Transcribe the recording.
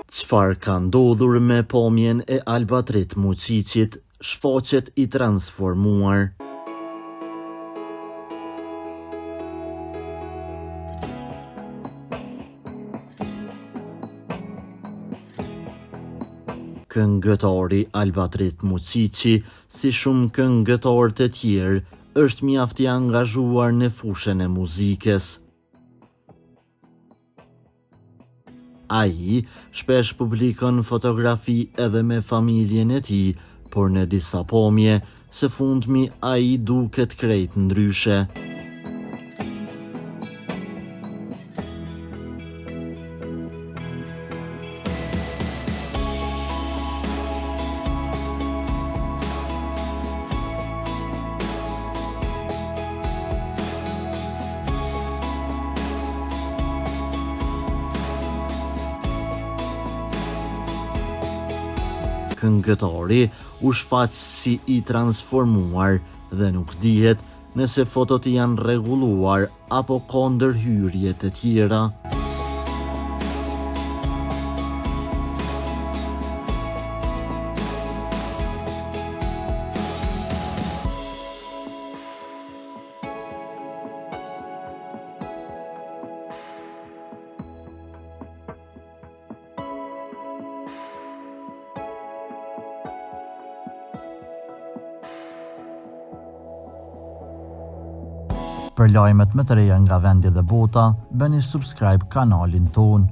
Çfarë ka ndodhur me pamjen e Albatrit Muçiçit, shfaqet i transformuar? Këngëtari Albatrit Muçiçi, si shumë këngëtarë të tjerë, është mjaft i angazhuar në fushën e muzikës. Ai shpesh publikon fotografi edhe me familjen e tij, por në disa pamje, së fundmi ai duket krejt ndryshe. Këngëtari u shfaq si i transformuar dhe nuk dihet nëse fotot janë rregulluar apo ka ndërhyrje të tjera. Për lajmet më të reja nga vendi dhe bota, bëni subscribe kanalin ton.